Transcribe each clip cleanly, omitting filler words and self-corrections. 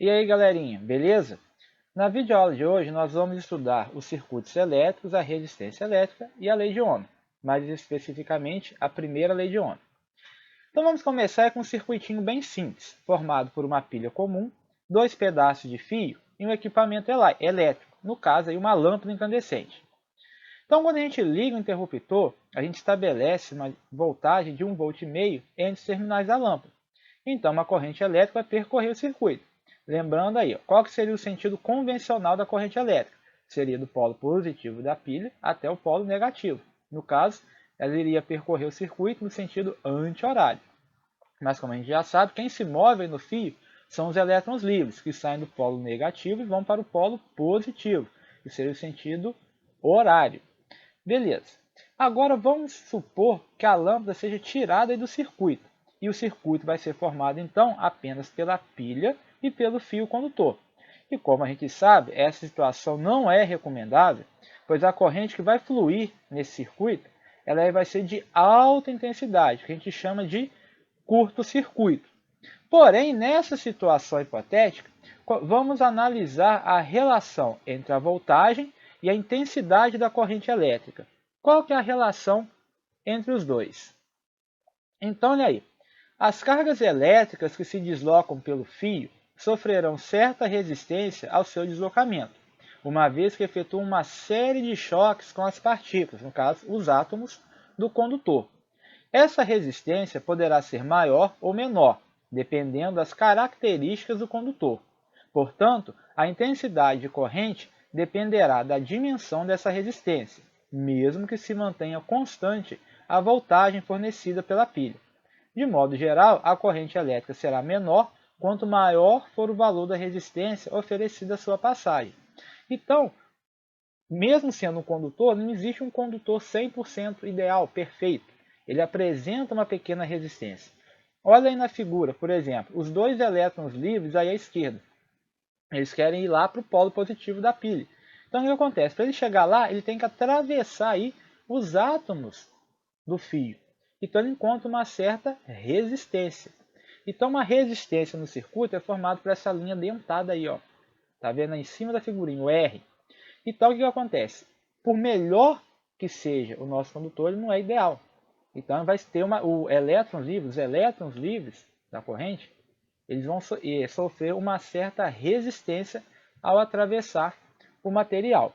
E aí, galerinha, beleza? Na videoaula de hoje nós vamos estudar os circuitos elétricos, a resistência elétrica e a lei de Ohm, mais especificamente a primeira lei de Ohm. Então vamos começar com um circuitinho bem simples, formado por uma pilha comum, dois pedaços de fio e um equipamento elétrico, no caso aí uma lâmpada incandescente. Então quando a gente liga o interruptor, a gente estabelece uma voltagem de 1,5 V entre os terminais da lâmpada. Então uma corrente elétrica vai percorrer o circuito. Lembrando aí, qual que seria o sentido convencional da corrente elétrica? Seria do polo positivo da pilha até o polo negativo. No caso, ela iria percorrer o circuito no sentido anti-horário. Mas como a gente já sabe, quem se move no fio são os elétrons livres, que saem do polo negativo e vão para o polo positivo, que seria o sentido horário. Beleza. Agora vamos supor que a lâmpada seja tirada do circuito. E o circuito vai ser formado então apenas pela pilha e pelo fio condutor. E como a gente sabe, essa situação não é recomendável, pois a corrente que vai fluir nesse circuito, ela vai ser de alta intensidade, que a gente chama de curto-circuito. Porém, nessa situação hipotética, vamos analisar a relação entre a voltagem e a intensidade da corrente elétrica. Qual que é a relação entre os dois? Então, olha aí. As cargas elétricas que se deslocam pelo fio sofrerão certa resistência ao seu deslocamento, uma vez que efetuam uma série de choques com as partículas, no caso, os átomos do condutor. Essa resistência poderá ser maior ou menor, dependendo das características do condutor. Portanto, a intensidade de corrente dependerá da dimensão dessa resistência, mesmo que se mantenha constante a voltagem fornecida pela pilha. De modo geral, a corrente elétrica será menor quanto maior for o valor da resistência oferecida à sua passagem. Então, mesmo sendo um condutor, não existe um condutor 100% ideal, perfeito. Ele apresenta uma pequena resistência. Olha aí na figura, por exemplo, os dois elétrons livres aí à esquerda. Eles querem ir lá para o polo positivo da pilha. Então, o que acontece? Para ele chegar lá, ele tem que atravessar aí os átomos do fio. Então ele encontra uma certa resistência. Então uma resistência no circuito é formada por essa linha dentada aí, ó. Tá vendo aí em cima da figurinha, o R. Então o que acontece? Por melhor que seja o nosso condutor, ele não é ideal. Então vai ter os elétrons livres da corrente, eles vão sofrer uma certa resistência ao atravessar o material.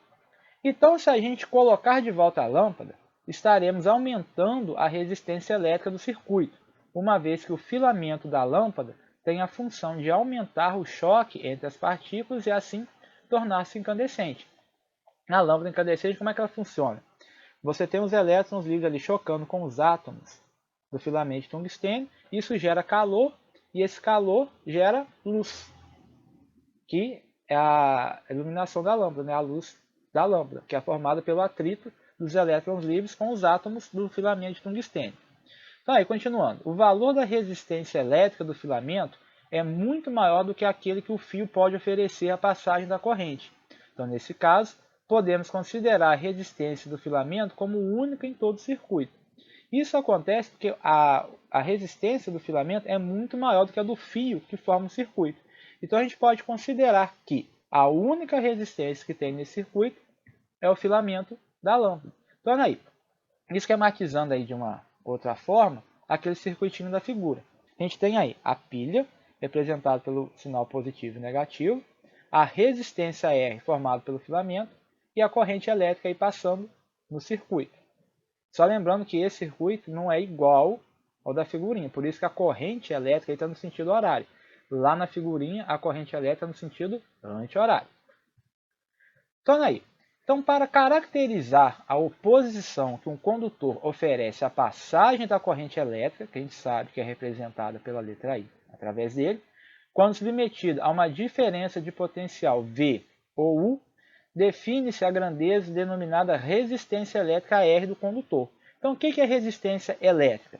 Então, se a gente colocar de volta a lâmpada, estaremos aumentando a resistência elétrica do circuito, uma vez que o filamento da lâmpada tem a função de aumentar o choque entre as partículas e assim tornar-se incandescente. Na lâmpada incandescente, como é que ela funciona? Você tem os elétrons livres ali chocando com os átomos do filamento de tungstênio, isso gera calor e esse calor gera luz, que é a iluminação da lâmpada, né? A luz da lâmpada, que é formada pelo atrito dos elétrons livres com os átomos do filamento de tungstênio. Então, aí, continuando, o valor da resistência elétrica do filamento é muito maior do que aquele que o fio pode oferecer à passagem da corrente. Então, nesse caso, podemos considerar a resistência do filamento como única em todo o circuito. Isso acontece porque a resistência do filamento é muito maior do que a do fio que forma o circuito. Então a gente pode considerar que a única resistência que tem nesse circuito é o filamento da lâmpada. Então olha aí, esquematizando aí de uma outra forma, aquele circuitinho da figura. A gente tem aí a pilha, representada pelo sinal positivo e negativo, a resistência R, formada pelo filamento, e a corrente elétrica aí passando no circuito. Só lembrando que esse circuito não é igual ao da figurinha, por isso que a corrente elétrica está no sentido horário. Lá na figurinha, a corrente elétrica está no sentido anti-horário. Então, aí. Então, para caracterizar a oposição que um condutor oferece à passagem da corrente elétrica, que a gente sabe que é representada pela letra I, através dele, quando submetido a uma diferença de potencial V ou U, define-se a grandeza denominada resistência elétrica R do condutor. Então, o que é resistência elétrica?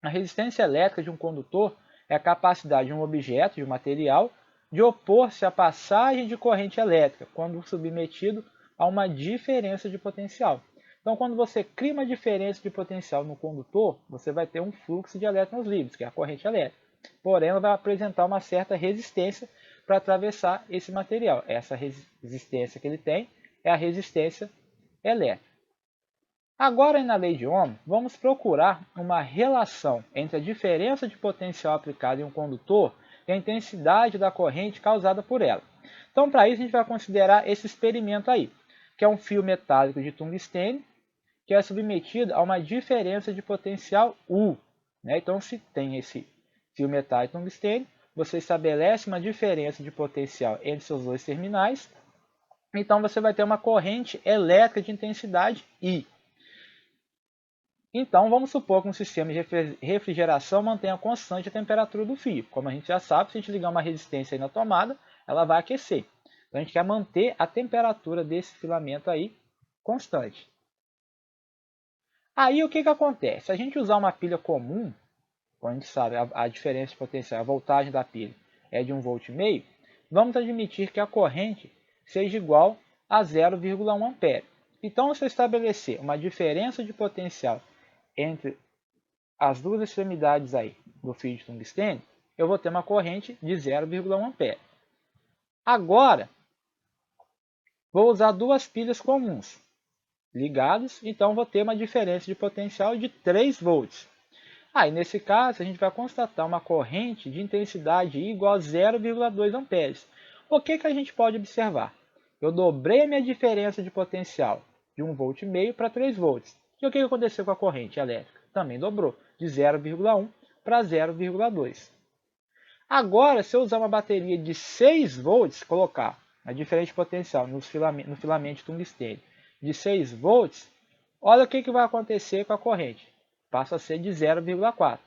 A resistência elétrica de um condutor é a capacidade de um objeto, de um material, de opor-se à passagem de corrente elétrica, quando submetido a uma diferença de potencial. Então, quando você cria uma diferença de potencial no condutor, você vai ter um fluxo de elétrons livres, que é a corrente elétrica. Porém, ela vai apresentar uma certa resistência, para atravessar esse material. Essa resistência que ele tem é a resistência elétrica. Agora, na lei de Ohm, vamos procurar uma relação entre a diferença de potencial aplicada em um condutor e a intensidade da corrente causada por ela. Então, para isso, a gente vai considerar esse experimento aí, que é um fio metálico de tungstênio, que é submetido a uma diferença de potencial U. Então, se tem esse fio metálico de tungstênio, você estabelece uma diferença de potencial entre seus dois terminais, então você vai ter uma corrente elétrica de intensidade I. Então, vamos supor que um sistema de refrigeração mantenha constante a temperatura do fio. Como a gente já sabe, se a gente ligar uma resistência aí na tomada, ela vai aquecer. Então, a gente quer manter a temperatura desse filamento aí constante. Aí, o que acontece? Se a gente usar uma pilha comum, como a gente sabe, a diferença de potencial, a voltagem da pilha é de 1,5 V, vamos admitir que a corrente seja igual a 0,1 A. Então, se eu estabelecer uma diferença de potencial entre as duas extremidades aí do fio de tungstênio, eu vou ter uma corrente de 0,1 A. Agora, vou usar duas pilhas comuns ligadas, então vou ter uma diferença de potencial de 3 volts. Aí, nesse caso, a gente vai constatar uma corrente de intensidade I igual a 0,2 amperes. O que a gente pode observar? Eu dobrei a minha diferença de potencial de 1,5 V para 3 volts. E o que aconteceu com a corrente elétrica? Também dobrou, de 0,1 para 0,2. Agora, se eu usar uma bateria de 6 volts, colocar a diferença de potencial no filamento de tungstênio de 6 volts, olha o que vai acontecer com a corrente. Passa a ser de 0,4.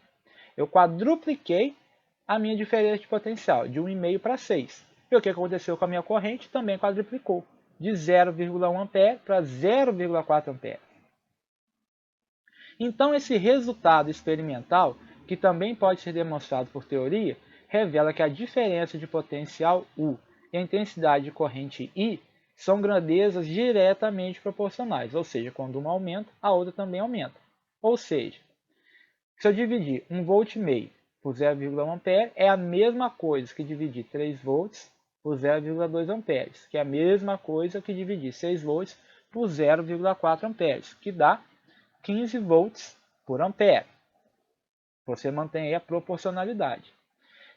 Eu quadrupliquei a minha diferença de potencial, de 1,5 para 6. E o que aconteceu com a minha corrente? Também quadruplicou, de 0,1 A para 0,4 A. Então, esse resultado experimental, que também pode ser demonstrado por teoria, revela que a diferença de potencial U e a intensidade de corrente I são grandezas diretamente proporcionais, ou seja, quando uma aumenta, a outra também aumenta. Ou seja, se eu dividir 1,5 V por 0,1 A, é a mesma coisa que dividir 3 volts por 0,2 amperes, que é a mesma coisa que dividir 6 volts por 0,4 amperes, que dá 15 volts por ampere. Você mantém aí a proporcionalidade.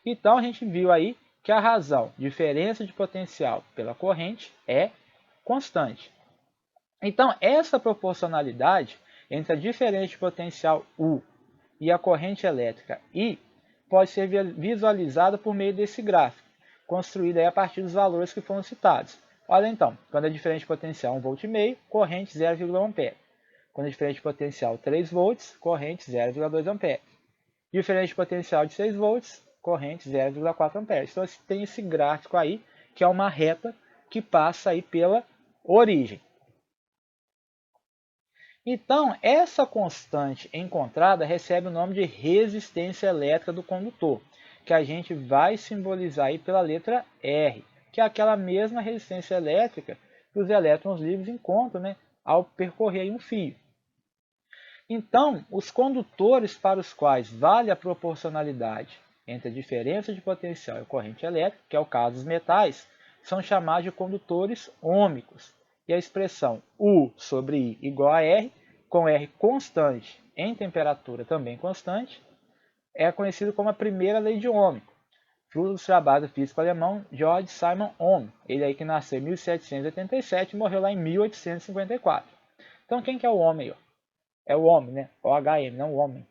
Então, a gente viu aí que a razão, diferença de potencial pela corrente, é constante. Então, essa proporcionalidade entre a diferença de potencial U e a corrente elétrica I pode ser visualizada por meio desse gráfico, construído aí a partir dos valores que foram citados. Olha então, quando a diferença de potencial 1,5 V, corrente 0,1 A. Quando a diferença de potencial 3 volts, corrente 0,2 A. Diferença de potencial de 6 volts, corrente 0,4 A. Então, tem esse gráfico aí, que é uma reta que passa aí pela origem. Então, essa constante encontrada recebe o nome de resistência elétrica do condutor, que a gente vai simbolizar aí pela letra R, que é aquela mesma resistência elétrica que os elétrons livres encontram, ao percorrer um fio. Então, os condutores para os quais vale a proporcionalidade entre a diferença de potencial e a corrente elétrica, que é o caso dos metais, são chamados de condutores ômicos. E a expressão U sobre I igual a R, com R constante em temperatura também constante, é conhecido como a primeira lei de Ohm, fruto do trabalho do físico alemão Georg Simon Ohm. Ele aí que nasceu em 1787 e morreu lá em 1854. Então, quem que é o homem aí? É o homem, né? O-H-M, não o homem.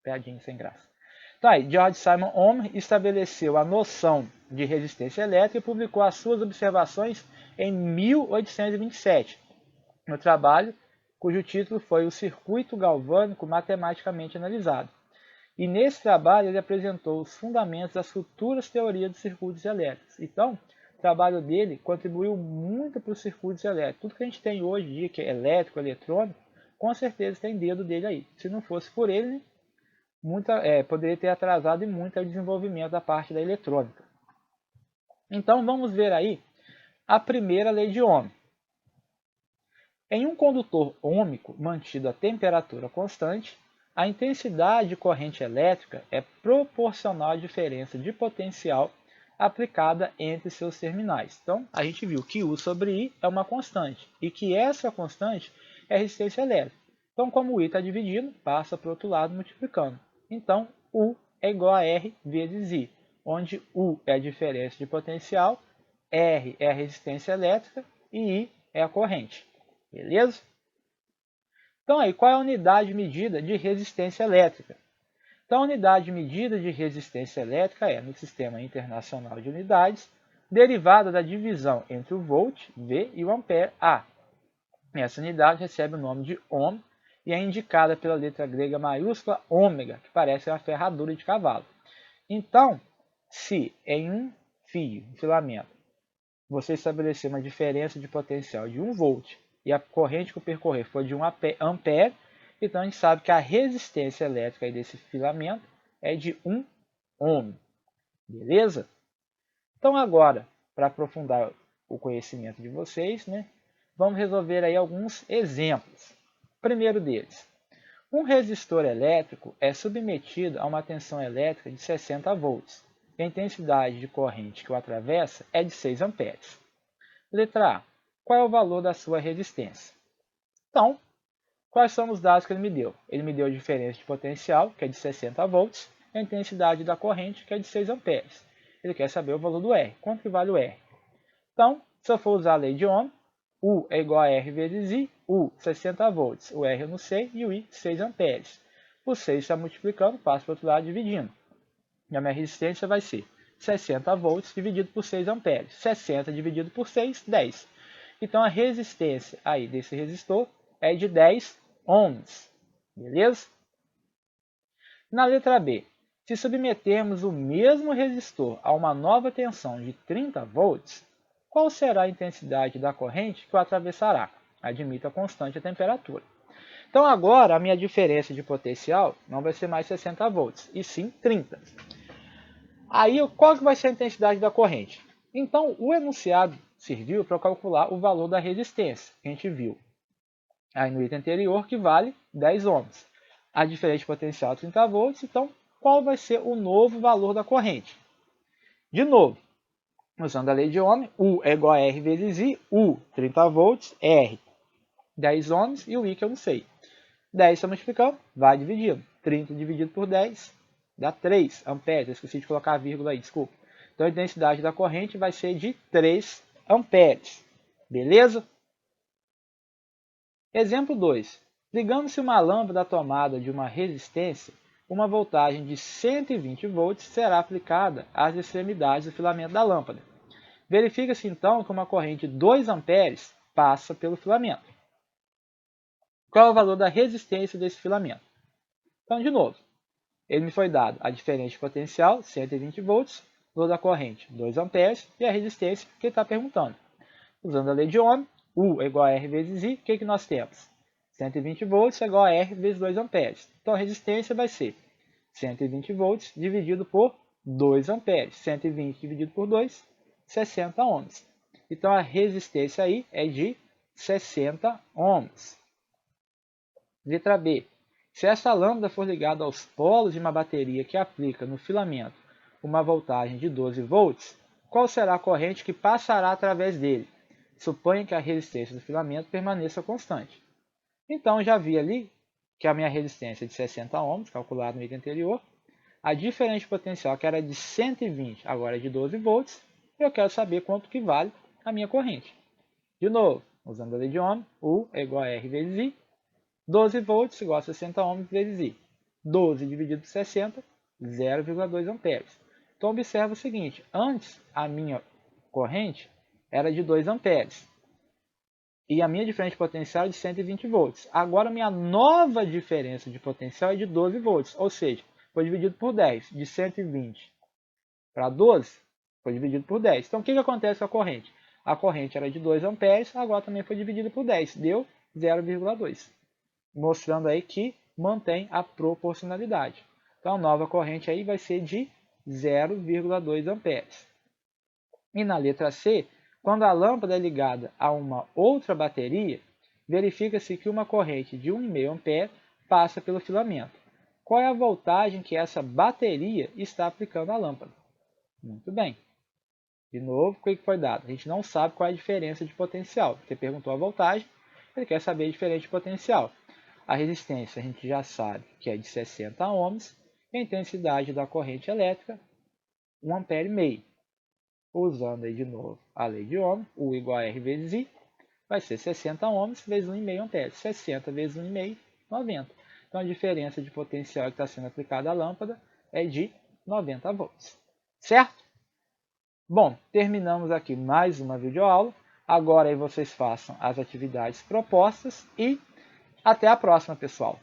Piadinha sem graça. Então aí, Georg Simon Ohm estabeleceu a noção de resistência elétrica e publicou as suas observações em 1827, no trabalho cujo título foi O Circuito Galvânico Matematicamente Analisado. E nesse trabalho ele apresentou os fundamentos das futuras teorias dos circuitos elétricos. Então, o trabalho dele contribuiu muito para os circuitos elétricos. Tudo que a gente tem hoje em dia, que é elétrico, eletrônico, com certeza tem dedo dele aí. Se não fosse por ele, poderia ter atrasado muito o desenvolvimento da parte da eletrônica. Então, vamos ver aí a primeira lei de Ohm. Em um condutor ômico mantido a temperatura constante, a intensidade de corrente elétrica é proporcional à diferença de potencial aplicada entre seus terminais. Então, a gente viu que U sobre I é uma constante e que essa constante é a resistência elétrica. Então, como o I está dividindo, passa para o outro lado multiplicando. Então, U é igual a R vezes I, onde U é a diferença de potencial, R é a resistência elétrica e I é a corrente. Beleza? Então, aí, qual é a unidade medida de resistência elétrica? Então, a unidade medida de resistência elétrica é, no Sistema Internacional de Unidades, derivada da divisão entre o volt, V, e o ampere, A. Essa unidade recebe o nome de ohm e é indicada pela letra grega maiúscula ômega, que parece uma ferradura de cavalo. Então, se em um fio, um filamento, você estabelecer uma diferença de potencial de 1 volt e a corrente que o percorrer for de 1 ampere, então a gente sabe que a resistência elétrica desse filamento é de 1 ohm. Beleza? Então agora, para aprofundar o conhecimento de vocês, vamos resolver aí alguns exemplos. Primeiro deles, um resistor elétrico é submetido a uma tensão elétrica de 60 volts. E a intensidade de corrente que o atravessa é de 6 amperes. Letra A. Qual é o valor da sua resistência? Então, quais são os dados que ele me deu? Ele me deu a diferença de potencial, que é de 60 volts, e a intensidade da corrente, que é de 6 amperes. Ele quer saber o valor do R. Quanto que vale o R? Então, se eu for usar a lei de Ohm, U é igual a R vezes I, U 60 volts, o R eu não sei, e o I 6 amperes. O 6 está multiplicando, passa para o outro lado dividindo. E a minha resistência vai ser 60 volts dividido por 6 amperes. 60 dividido por 6, 10. Então a resistência aí desse resistor é de 10 ohms. Beleza? Na letra B, se submetermos o mesmo resistor a uma nova tensão de 30 volts, qual será a intensidade da corrente que o atravessará? Admita constante a temperatura. Então agora a minha diferença de potencial não vai ser mais 60 volts, e sim 30. Aí qual que vai ser a intensidade da corrente? Então o enunciado serviu para calcular o valor da resistência, que a gente viu aí no item anterior, que vale 10 ohms. A diferença de potencial é 30 volts, então qual vai ser o novo valor da corrente? De novo, usando a lei de Ohm, U é igual a R vezes I, U 30 volts, R 10 ohms e o I que eu não sei. 10 está multiplicando, vai dividindo. 30 dividido por 10 dá 3 amperes. Eu esqueci de colocar a vírgula aí, desculpa. Então a intensidade da corrente vai ser de 3 amperes. Beleza? Exemplo 2. Ligando-se uma lâmpada à tomada de uma resistência, uma voltagem de 120 volts será aplicada às extremidades do filamento da lâmpada. Verifica-se então que uma corrente de 2 amperes passa pelo filamento. Qual é o valor da resistência desse filamento? Então, de novo, ele me foi dado a diferença de potencial, 120 volts, o valor da corrente, 2 amperes, e a resistência que ele está perguntando. Usando a lei de Ohm, U é igual a R vezes I, o que nós temos? 120 volts é igual a R vezes 2 amperes. Então, a resistência vai ser 120 volts dividido por 2 amperes. 120 dividido por 2, 60 ohms. Então, a resistência aí é de 60 ohms. Letra B. Se essa lâmpada for ligada aos polos de uma bateria que aplica no filamento uma voltagem de 12 volts, qual será a corrente que passará através dele? Suponha que a resistência do filamento permaneça constante. Então, já vi ali que a minha resistência é de 60 ohms, calculado no item anterior. A diferença de potencial, que era de 120, agora é de 12 volts. E eu quero saber quanto que vale a minha corrente. De novo, usando a lei de Ohm, U é igual a R vezes I. 12 volts igual a 60 ohms vezes I. 12 dividido por 60, 0,2 amperes. Então, observa o seguinte, antes a minha corrente era de 2 amperes. E a minha diferença de potencial é de 120 volts. Agora, minha nova diferença de potencial é de 12 volts. Ou seja, foi dividido por 10. De 120 para 12, foi dividido por 10. Então, o que acontece com a corrente? A corrente era de 2 amperes, agora também foi dividida por 10. Deu 0,2. Mostrando aí que mantém a proporcionalidade. Então, a nova corrente aí vai ser de 0,2 amperes. E na letra C, quando a lâmpada é ligada a uma outra bateria, verifica-se que uma corrente de 1,5 ampere passa pelo filamento. Qual é a voltagem que essa bateria está aplicando à lâmpada? Muito bem. De novo, o que foi dado? A gente não sabe qual é a diferença de potencial. Você perguntou a voltagem, ele quer saber a diferença de potencial. A resistência a gente já sabe que é de 60 ohms e a intensidade da corrente elétrica 1,5 ampere. Usando aí de novo a lei de Ohm, U igual a R vezes I, vai ser 60 ohms vezes 1,5 ampere. 60 vezes 1,5, 90. Então a diferença de potencial que está sendo aplicada à lâmpada é de 90 volts. Certo? Bom, terminamos aqui mais uma videoaula. Agora aí vocês façam as atividades propostas e até a próxima, pessoal.